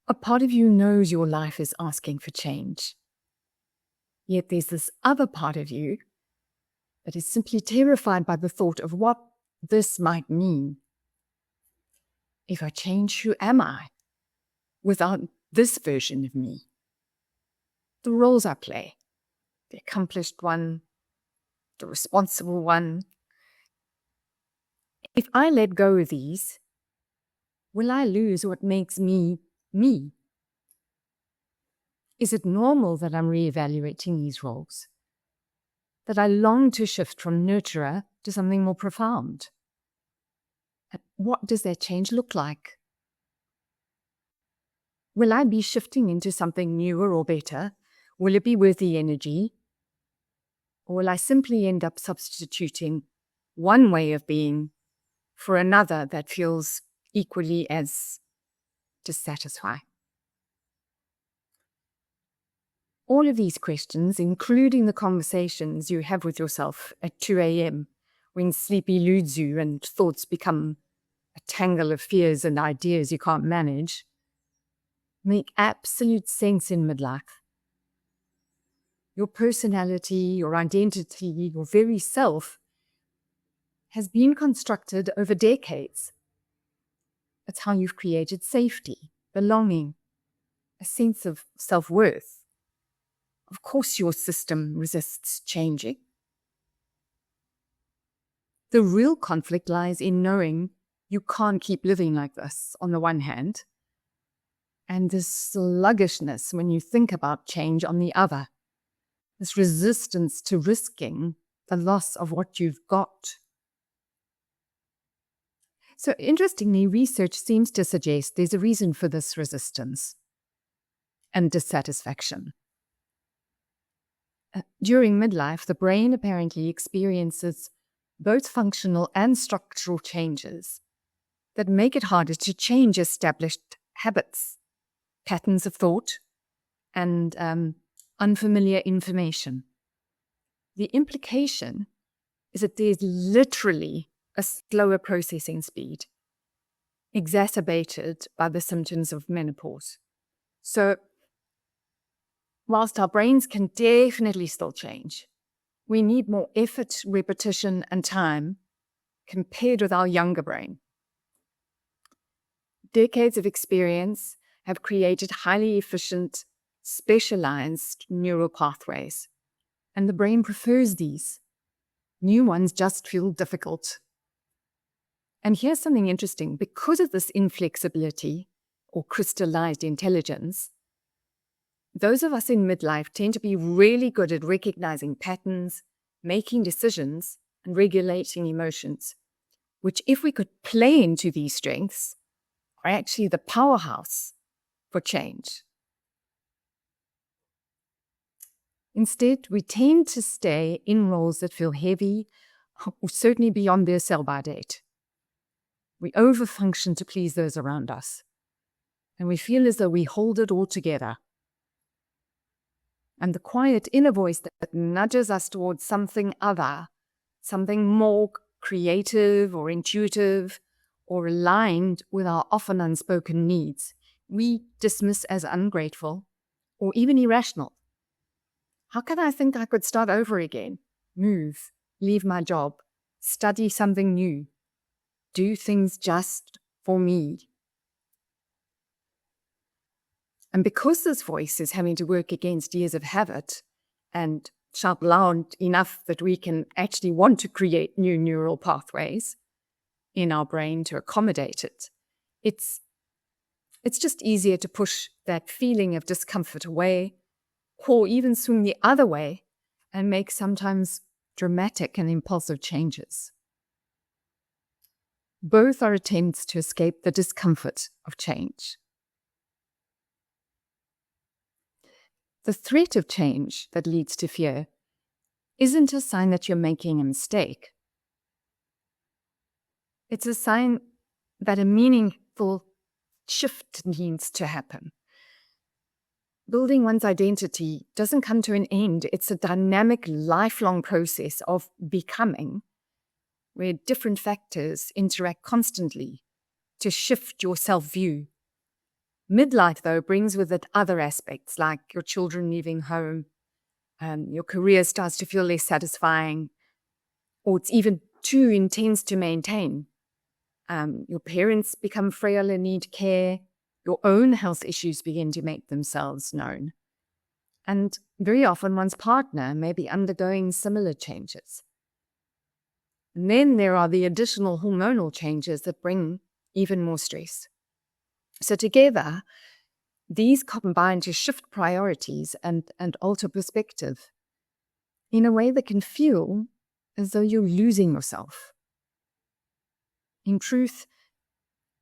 A part of you knows your life is asking for change. Yet there's this other part of you that is simply terrified by the thought of what this might mean. If I change, who am I without this version of me? The roles I play, the accomplished one, the responsible one. If I let go of these, will I lose what makes me me? Is it normal that I'm reevaluating these roles? That I long to shift from nurturer to something more profound? And what does that change look like? Will I be shifting into something newer or better? Will it be worth the energy? Or will I simply end up substituting one way of being for another that feels equally as dissatisfying? All of these questions, including the conversations you have with yourself at 2 a.m. when sleep eludes you and thoughts become a tangle of fears and ideas you can't manage, make absolute sense in midlife. Your personality, your identity, your very self has been constructed over decades. It's how you've created safety, belonging, a sense of self-worth. Of course, your system resists changing. The real conflict lies in knowing you can't keep living like this on the one hand, and this sluggishness when you think about change on the other, this resistance to risking the loss of what you've got. So interestingly, research seems to suggest there's a reason for this resistance and dissatisfaction. During midlife, the brain apparently experiences both functional and structural changes that make it harder to change established habits, patterns of thought, and unfamiliar information. The implication is that there's literally a slower processing speed, exacerbated by the symptoms of menopause. So, whilst our brains can definitely still change, we need more effort, repetition, and time compared with our younger brain. Decades of experience have created highly efficient, specialized neural pathways, and the brain prefers these. New ones just feel difficult. And here's something interesting. Because of this inflexibility or crystallized intelligence, those of us in midlife tend to be really good at recognizing patterns, making decisions, and regulating emotions, which, if we could play into these strengths, are actually the powerhouse for change. Instead, we tend to stay in roles that feel heavy, or certainly beyond their sell-by date. We overfunction to please those around us, and we feel as though we hold it all together. And the quiet inner voice that nudges us towards something other, something more creative or intuitive or aligned with our often unspoken needs, we dismiss as ungrateful or even irrational. How can I think I could start over again, move, leave my job, study something new, do things just for me? And because this voice is having to work against years of habit and shout loud enough that we can actually want to create new neural pathways in our brain to accommodate it, it's just easier to push that feeling of discomfort away, or even swing the other way and make sometimes dramatic and impulsive changes. Both are attempts to escape the discomfort of change. The threat of change that leads to fear isn't a sign that you're making a mistake. It's a sign that a meaningful shift needs to happen. Building one's identity doesn't come to an end. It's a dynamic, lifelong process of becoming, where different factors interact constantly to shift your self-view. Midlife, though, brings with it other aspects, like your children leaving home, your career starts to feel less satisfying, or it's even too intense to maintain. Your parents become frail and need care. Your own health issues begin to make themselves known. And very often one's partner may be undergoing similar changes. And then there are the additional hormonal changes that bring even more stress. So together, these combine to shift priorities and alter perspective in a way that can feel as though you're losing yourself. In truth,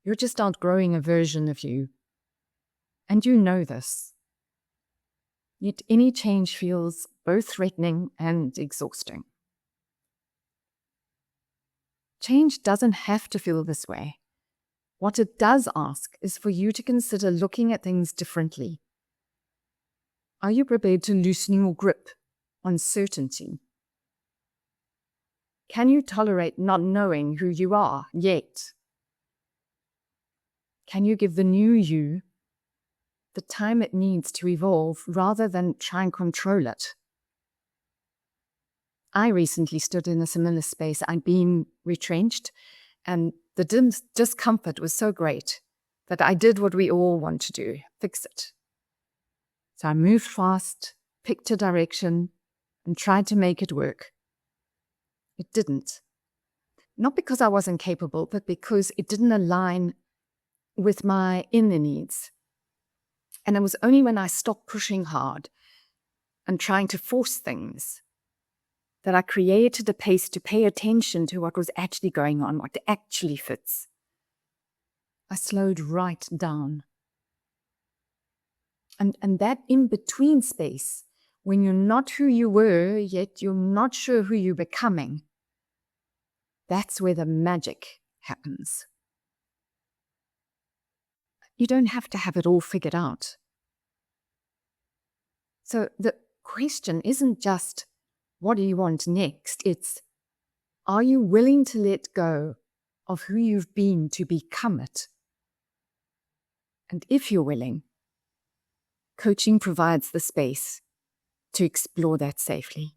you're just outgrowing a version of you. And you know this. Yet any change feels both threatening and exhausting. Change doesn't have to feel this way. What it does ask is for you to consider looking at things differently. Are you prepared to loosen your grip on certainty? Can you tolerate not knowing who you are yet? Can you give the new you the time it needs to evolve rather than try and control it? I recently stood in a similar space. I'd been retrenched, and the discomfort was so great that I did what we all want to do, fix it. So I moved fast, picked a direction, and tried to make it work. It didn't. Not because I wasn't capable, but because it didn't align with my inner needs. And it was only when I stopped pushing hard and trying to force things that I created a pace to pay attention to what was actually going on, what actually fits. I slowed right down. And that in-between space, when you're not who you were, yet you're not sure who you're becoming, that's where the magic happens. You don't have to have it all figured out. So the question isn't just, what do you want next? It's, are you willing to let go of who you've been to become it? And if you're willing, coaching provides the space to explore that safely.